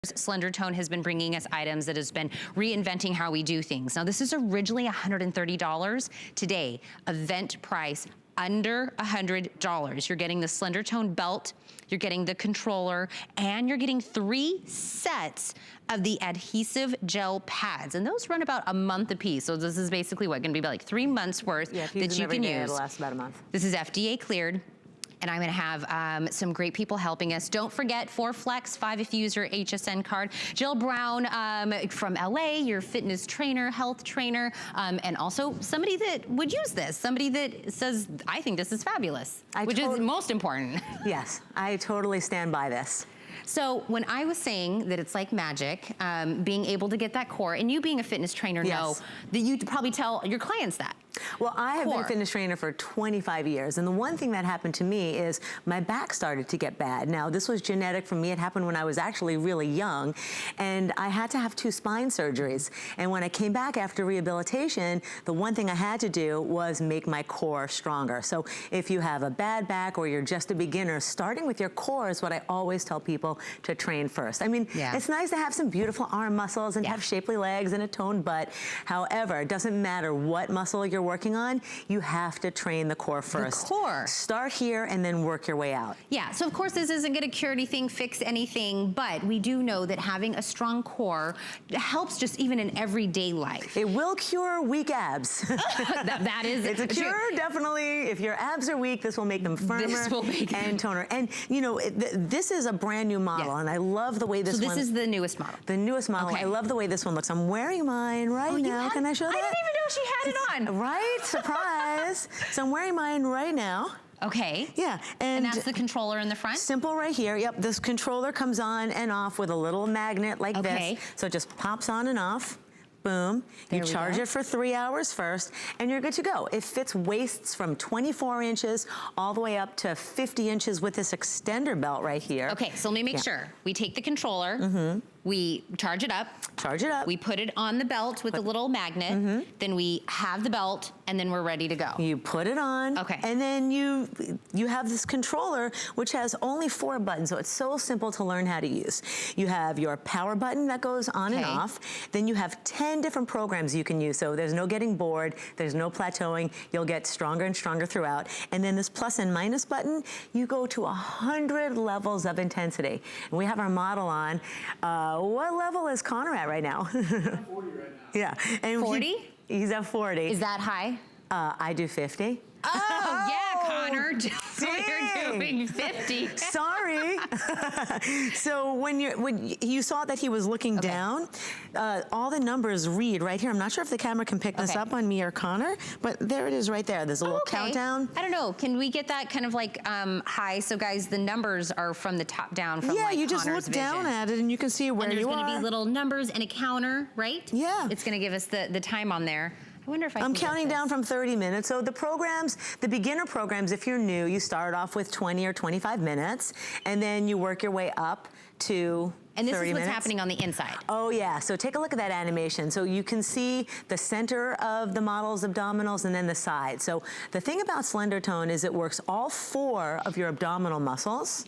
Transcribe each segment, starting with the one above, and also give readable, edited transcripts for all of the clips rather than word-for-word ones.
Slendertone has been bringing us items that has been reinventing how we do things. Now, this is originally $130. Today, event price under $100. You're getting the Slendertone belt, you're getting the controller, and you're getting 3 sets of the adhesive gel pads. And those run about a month a piece. So this is basically what, gonna be about like 3 months worth that you can use. It'll last about a month. This is FDA cleared. And I'm gonna have some great people helping us. Don't forget 4 Flex, 5 if you use your HSN card. Jill Brown from LA, your fitness trainer, health trainer, and also somebody that would use this. Somebody that says, I think this is fabulous, which is most important. Yes, I totally stand by this. So when I was saying that it's like magic, being able to get that core, and you being a fitness trainer know that you probably tell your clients that. Well, I have been a fitness trainer for 25 years, and the one thing that happened to me is my back started to get bad. Now, this was genetic for me. It happened when I was actually really young, and I had to have 2 spine surgeries. And when I came back after rehabilitation, the one thing I had to do was make my core stronger. So if you have a bad back or you're just a beginner, starting with your core is what I always tell people to train first. I mean, it's nice to have some beautiful arm muscles and have shapely legs and a toned butt. However, it doesn't matter what muscle you're working on, you have to train the core first. The core. Start here and then work your way out. Yeah, so of course this isn't gonna cure anything, fix anything, but we do know that having a strong core helps just even in everyday life. It will cure weak abs. that is it's a cure, definitely. If your abs are weak, this will make them firmer and toner. And you know, this is a brand new model, and I love the way this one. So this is the newest model. The newest model. I love the way this one looks. I'm wearing mine right now. Can I show that? I didn't even know she had it on. Right? Surprise. So I'm wearing mine right now. Okay. Yeah. And that's the controller in the front? Simple right here. Yep. This controller comes on and off with a little magnet like this. So it just pops on and off. Boom. You charge it for 3 hours first, and you're good to go. It fits waists from 24 inches all the way up to 50 inches with this extender belt right here. Okay, so let me make sure. We take the controller, we charge it up. We put it on the belt with a little magnet. Then we have the belt, and then we're ready to go. You put it on. Okay. And then you have this controller, which has only 4 buttons, so it's so simple to learn how to use. You have your power button that goes on and off. Then you have 10 different programs you can use, so there's no getting bored, there's no plateauing. You'll get stronger and stronger throughout. And then this plus and minus button, you go to 100 levels of intensity. And we have our model on. What level is Connor at right now? 40 right now. Yeah. And 40? He's at 40. Is that high? I do 50. Oh, yeah, Connor. You're doing 50. Sorry. So when you saw that he was looking down, all the numbers read right here. I'm not sure if the camera can pick this up on me or Connor, but there it is right there. There's a little countdown. I don't know. Can we get that kind of like high? So guys, the numbers are from the top down from like you just Connor's look down at it and you can see where you are. There's going to be little numbers and a counter, right? Yeah. It's going to give us the time on there. I wonder if I I'm counting down from 30 minutes. So the programs, the beginner programs, if you're new, you start off with 20 or 25 minutes, and then you work your way up to 30 minutes. And this is what's happening on the inside. Oh yeah, so take a look at that animation. So you can see the center of the model's abdominals and then the side. So the thing about Slendertone is it works all 4 of your abdominal muscles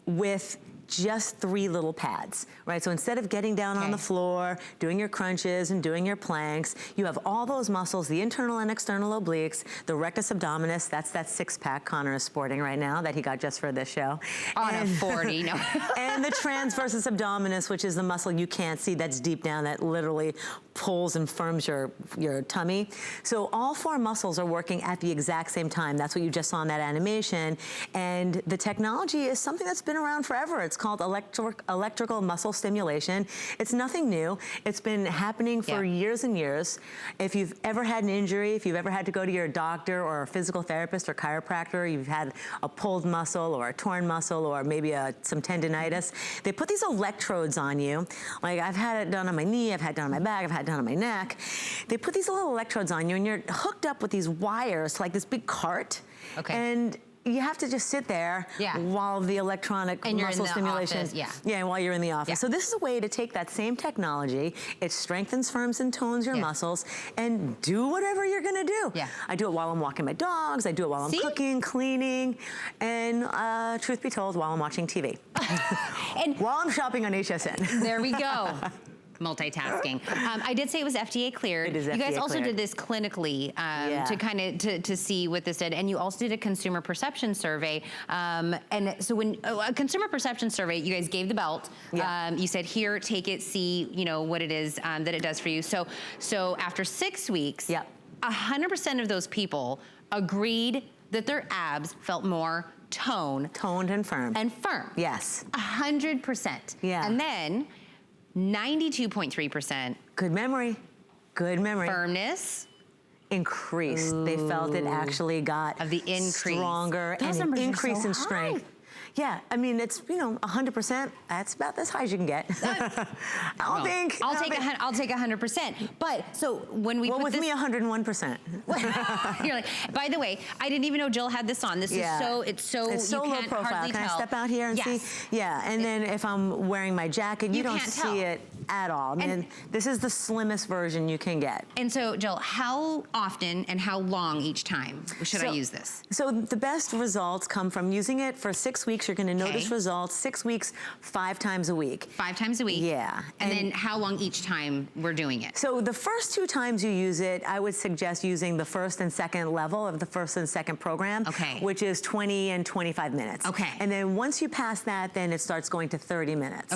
with just 3 little pads, right? So instead of getting down on the floor, doing your crunches and doing your planks, you have all those muscles, the internal and external obliques, the rectus abdominis, that's that 6-pack Connor is sporting right now that he got just for this show. On a 40, no. And the transversus abdominis, which is the muscle you can't see that's deep down that literally pulls and firms your tummy. So all 4 muscles are working at the exact same time. That's what you just saw in that animation. And the technology is something that's been around forever. It's called electrical muscle stimulation. It's nothing new. It's been happening for years and years. If you've ever had an injury, if you've ever had to go to your doctor or a physical therapist or chiropractor, you've had a pulled muscle or a torn muscle or maybe some tendinitis, they put these electrodes on you. Like I've had it done on my knee, I've had it done on my back, I've had it done on my neck. They put these little electrodes on you and you're hooked up with these wires to like this big cart. And you have to just sit there while the electronic muscle stimulation. Office, while you're in the office. Yeah. So this is a way to take that same technology, it strengthens, firms, and tones your muscles, and do whatever you're gonna do. Yeah. I do it while I'm walking my dogs, I do it while I'm cooking, cleaning, and truth be told, while I'm watching TV. And while I'm shopping on HSN. There we go. Multitasking. I did say it was FDA cleared. It is FDA You guys also cleared. did this clinically to kind of to see what this did, and you also did a consumer perception survey. And so when a consumer perception survey, you guys gave the belt. You said, "Here, take it, see, you know what it is that it does for you." So after 6 weeks, 100% of those people agreed that their abs felt more toned and firm. Yes. 100%. Yeah. And then 92.3%. Good memory. Good memory. Firmness. Increased. They felt it actually got of the increase. Stronger Those and an numbers increase are so in strength. high. Yeah, I mean, it's, 100%, that's about as high as you can get. I'll take 100%. But so when we well, put with this, me, 101%. You're like, by the way, I didn't even know Jill had this on. This is so, it's so you low can't profile. hardly Can tell. I step out here and see? Yeah, and then if I'm wearing my jacket, you don't can't see tell. it at all. I mean, this is the slimmest version you can get. And so, Jill, how often and how long each time should I use this? So the best results come from using it for 6 weeks. You're going to notice results. 6 weeks, 5 times a week. 5 times a week? Yeah. And then how long each time we're doing it? So the first 2 times you use it, I would suggest using the first and second level of the first and second program, which is 20 and 25 minutes. And then once you pass that, then it starts going to 30 minutes.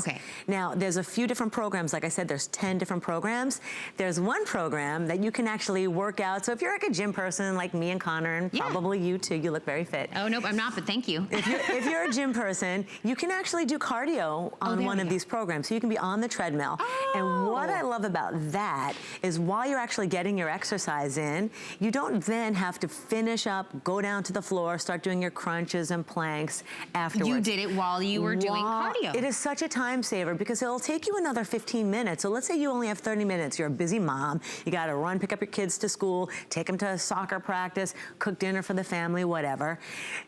Now, there's a few different programs. Like I said, there's 10 different programs. There's one program that you can actually work out. So if you're like a gym person like me and Connor, and probably you too, you look very fit. Oh, nope, I'm not, but thank you. If you're a gym person, you can actually do cardio on one of these programs. So you can be on the treadmill. And what I love about that is while you're actually getting your exercise in, you don't then have to finish up, go down to the floor, start doing your crunches and planks afterwards. You did it while you were doing cardio. It is such a time saver because it'll take you another 15 minutes. So let's say you only have 30 minutes. You're a busy mom. You got to run, pick up your kids to school, take them to soccer practice, cook dinner for the family, whatever.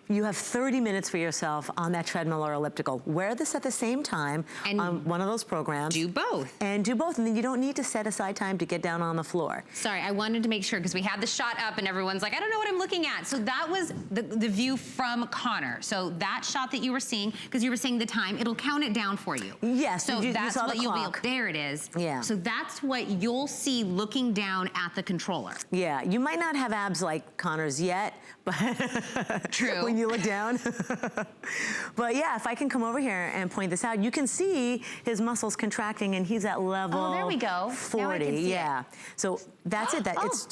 You have 30 minutes for yourself on that treadmill or elliptical. Wear this at the same time on one of those programs. Do both. And do both. And then you don't need to set aside time to get down on the floor. Sorry, I wanted to make sure because we had the shot up and everyone's like, I don't know what I'm looking at. So that was the view from Connor. So that shot that you were seeing, because you were saying the time, it'll count it down for you. Yes. So that's what you'll be. There it is. Yeah. So that's what you'll see looking down at the controller. Yeah. You might not have abs like Connor's yet, but true. When you look down. But yeah, if I can come over here and point this out, you can see his muscles contracting and he's at level there we go. 40. Now I can see it. So that's it.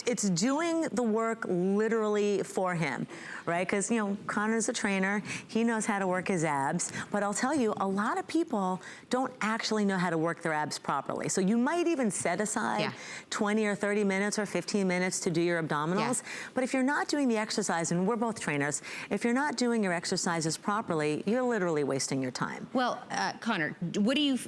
It's doing the work literally for him, right? Because, Connor's a trainer. He knows how to work his abs. But I'll tell you, a lot of people don't actually know how to work their abs properly. So you might even set aside 20 or 30 minutes or 15 minutes to do your abdominals. But if you're not doing the exercise, and we're both trainers, if you're not doing your exercises properly, you're literally wasting your time. Well, Connor, what do you,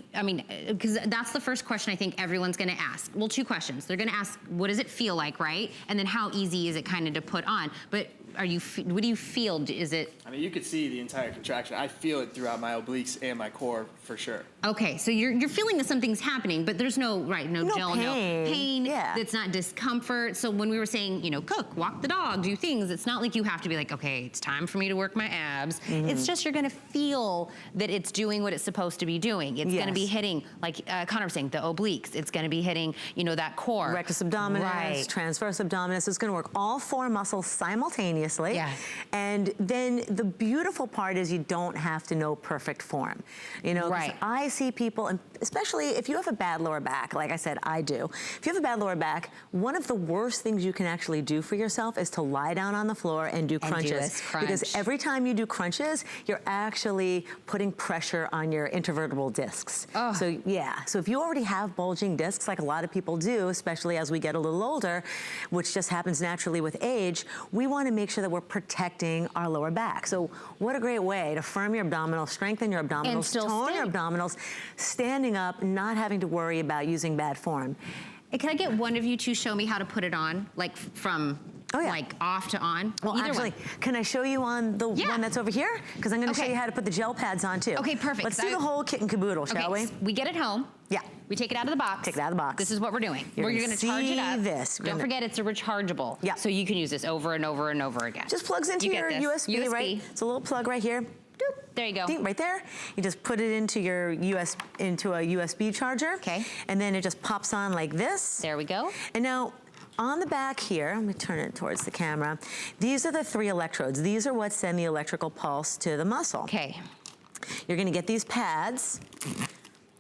because that's the first question I think everyone's gonna ask. Well, 2 questions. They're gonna ask, what does it feel like, right? And then how easy is it kind of to put on? But what do you feel? Is it? You could see the entire contraction. I feel it throughout my obliques and my core for sure. Okay, so you're feeling that something's happening, but there's no pain. no pain. It's not discomfort. So when we were saying, cook, walk the dog, do things, it's not like you have to be like, okay, it's time for me to work my abs. It's just you're gonna feel that it's doing what it's supposed to be doing. It's gonna be hitting, like Connor was saying, the obliques. It's gonna be hitting, that core. Rectus abdominis, transverse abdominis. It's gonna work all 4 muscles simultaneously. And then the beautiful part is you don't have to know perfect form. I see people, and especially if you have a bad lower back, like I said, I do. If you have a bad lower back, one of the worst things you can actually do for yourself is to lie down on the floor and do crunches. Because every time you do crunches, you're actually putting pressure on your intervertebral discs. So if you already have bulging discs, like a lot of people do, especially as we get a little older, which just happens naturally with age, we want to make sure that we're protecting our lower back. So what a great way to firm your abdominals, strengthen your abdominals, tone your abdominals, standing up, not having to worry about using bad form. And can I get one of you to show me how to put it on, like from Oh, yeah. Like off to on? Well, Either actually, one. can I show you on the one that's over here? Because I'm going to show you how to put the gel pads on too. Okay, perfect. Let's do the whole kit and caboodle, shall we? So we get it home. Yeah. We take it out of the box. Take it out of the box. This is what we're doing. You're We're going to charge it up. This. Don't forget it's a rechargeable. Yeah. So you can use this over and over and over again. Just plugs into your USB, right? It's a little plug right here. Doop. There you go. Ding, right there. You just put it into your into a USB charger. Okay. And then it just pops on like this. There we go. And now on the back here, let me turn it towards the camera. These are the 3 electrodes. These are what send the electrical pulse to the muscle. Okay. You're gonna get these pads.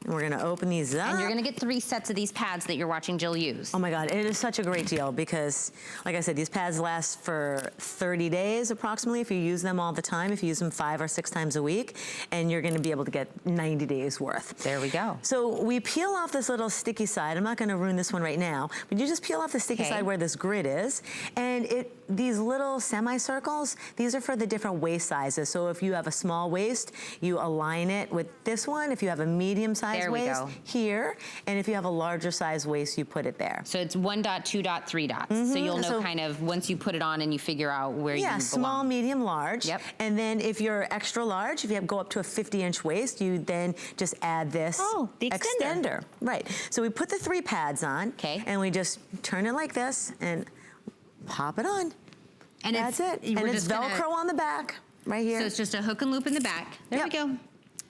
And we're gonna open these up. And you're gonna get 3 sets of these pads that you're watching Jill use. Oh my God, it is such a great deal because, like I said, these pads last for 30 days approximately if you use them all the time, if you use them 5 or 6 times a week, and you're gonna be able to get 90 days worth. There we go. So we peel off this little sticky side. I'm not gonna ruin this one right now, but you just peel off the sticky side where this grid is, and these little semicircles, these are for the different waist sizes. So if you have a small waist, you align it with this one. If you have a medium size waist, here. And if you have a larger size waist, you put it there. So it's 1 dot, 2 dot, 3 dots. So you'll know kind of once you put it on and you figure out where you belong. Yeah, small, medium, large. Yep. And then if you're extra large, if you go up to a 50-inch waist, you then just add this the extender. Right. So we put the 3 pads on. Okay. And we just turn it like this and pop it on. And that's it. And it's Velcro on the back, right here. So it's just a hook and loop in the back. There we go.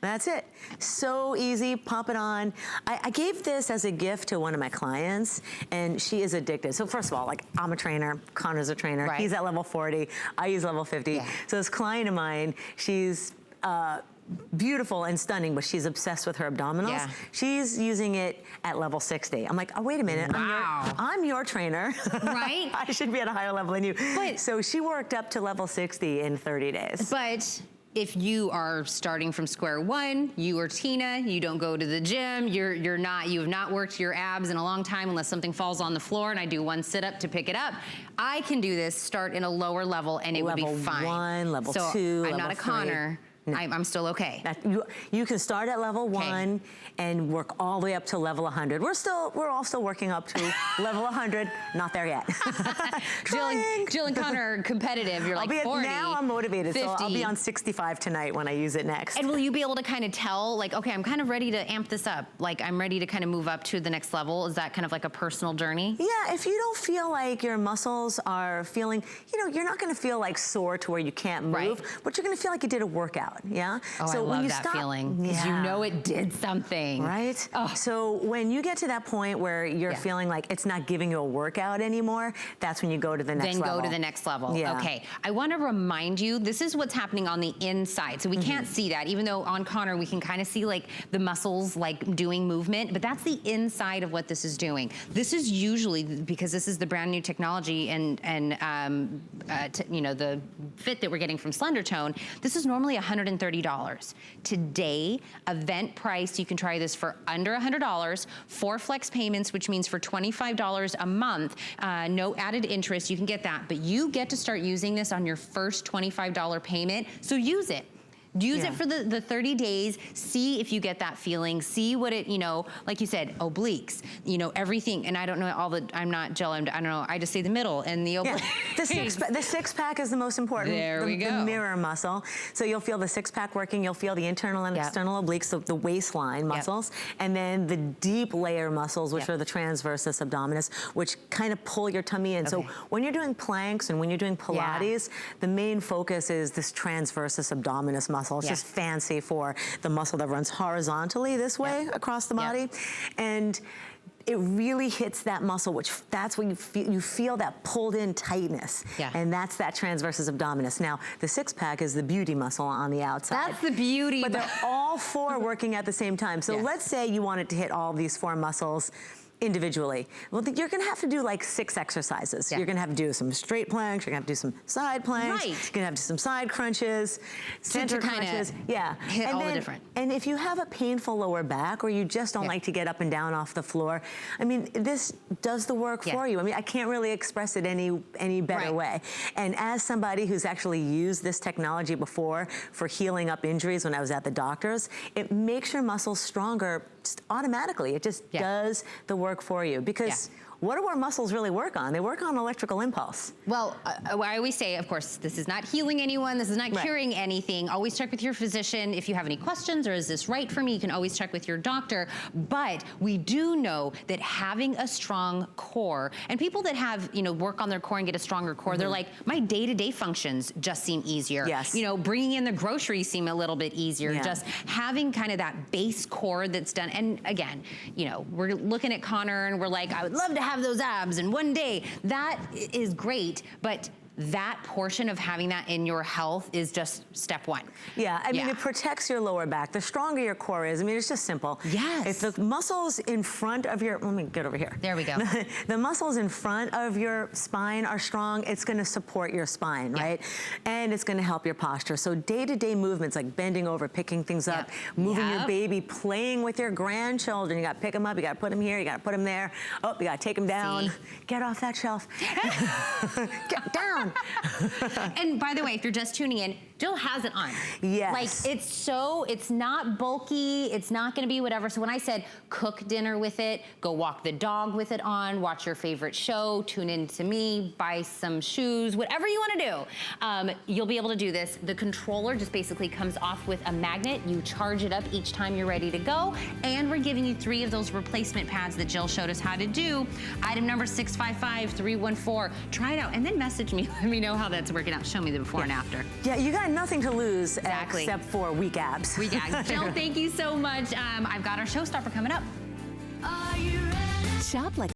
That's it. So easy, pop it on. I gave this as a gift to one of my clients, and she is addicted. So first of all, like, I'm a trainer, Connor's a trainer. He's at level 40, I use level 50. So this client of mine, she's beautiful and stunning, but she's obsessed with her abdominals. She's using it at level 60. I'm like, oh, wait a minute. I'm your trainer. Right? I should be at a higher level than you. But, so she worked up to level 60 in 30 days. But if you are starting from square one, you are Tina, you don't go to the gym, you have not worked your abs in a long time unless something falls on the floor and I do 1 sit-up to pick it up. I can do this, start in a lower level and it would be fine. Level 1, level 2, I'm level not a 3. Connor. No. I'm still okay. You can start at level 1 and work all the way up to level 100. We're all still working up to level 100. Not there yet. Jill and Connor are competitive. You're like 40, now I'm motivated, 50. so I'll be on 65 tonight when I use it next. And will you be able to kind of tell, like, okay, I'm kind of ready to amp this up. Like, I'm ready to kind of move up to the next level. Is that kind of like a personal journey? Yeah, if you don't feel like your muscles are feeling, you're not gonna feel like sore to where you can't move, but you're gonna feel like you did a workout. Yeah. Oh, so I love when you that stop, feeling because you know it did something, right? Oh. So when you get to that point where you're feeling like it's not giving you a workout anymore, that's when you go to the next level. Then go to the next level. Yeah. Okay. I want to remind you, this is what's happening on the inside. So we can't see that, even though on Connor we can kind of see like the muscles like doing movement, but that's the inside of what this is doing. This is usually because this is the brand new technology and the fit that we're getting from Slendertone. This is normally $130. Today, event price, you can try this for under $100, 4 flex payments, which means for $25 a month, no added interest, you can get that. But you get to start using this on your first $25 payment, so use it. Use it for the 30 days, see if you get that feeling, see what it, like you said, obliques, everything. And I don't know I'm not Jill, I don't know, I just say the middle and the obliques. Yeah. The six pack is the most important. There we go. The mirror muscle. So you'll feel the 6-pack working, you'll feel the internal and external obliques, so the waistline muscles, and then the deep layer muscles, which are the transversus abdominis, which kind of pull your tummy in. So when you're doing planks and when you're doing Pilates, the main focus is this transversus abdominis muscle. It's just fancy for the muscle that runs horizontally this way across the body. And it really hits that muscle, which that's when you feel that pulled in tightness. And that's that transversus abdominis. Now, the 6-pack is the beauty muscle on the outside. That's the beauty. But they're all 4 working at the same time. So let's say you wanted to hit all these 4 muscles individually. Well, you're gonna have to do like 6 exercises. You're gonna have to do some straight planks, you're gonna have to do some side planks, you're gonna have to do some side crunches, center crunches. Hit all the different. And if you have a painful lower back or you just don't like to get up and down off the floor, I mean, this does the work for you. I mean, I can't really express it any better way. And as somebody who's actually used this technology before for healing up injuries when I was at the doctor's, it makes your muscles stronger just automatically. It just does the work for you because what do our muscles really work on? They work on electrical impulse. Well, I always say, of course, this is not healing anyone, this is not curing anything. Always check with your physician if you have any questions, or is this right for me? You can always check with your doctor. But we do know that having a strong core, and people that have, you know, work on their core and get a stronger core, they're like, my day-to-day functions just seem easier. Yes. You know, bringing in the groceries seem a little bit easier. Yeah. Just having kind of that base core that's done. And again, you know, we're looking at Connor and we're like, I would love to have those abs in one day. That is great, but that portion of having that in your health is just step one. Yeah, I mean, it protects your lower back. The stronger your core is, I mean, it's just simple. Yes. If the muscles in front of your, let me get over here. There we go. The muscles in front of your spine are strong, it's gonna support your spine, right? And it's gonna help your posture. So day-to-day movements like bending over, picking things up, moving your baby, playing with your grandchildren. You gotta pick them up, you gotta put them here, you gotta put them there. Oh, you gotta take them down. Get off that shelf. Get down. And by the way, if you're just tuning in, Jill has it on. Yes. Like, it's not bulky, it's not gonna be whatever. So when I said cook dinner with it, go walk the dog with it on, watch your favorite show, tune in to me, buy some shoes, whatever you wanna do, you'll be able to do this. The controller just basically comes off with a magnet. You charge it up each time you're ready to go. And we're giving you 3 of those replacement pads that Jill showed us how to do. Item number 655314. Try it out and then message me. Let me know how that's working out. Show me the before and after. Yeah, you got nothing to lose except for weak abs. Weak abs. Jill, thank you so much. I've got our showstopper coming up. Shop like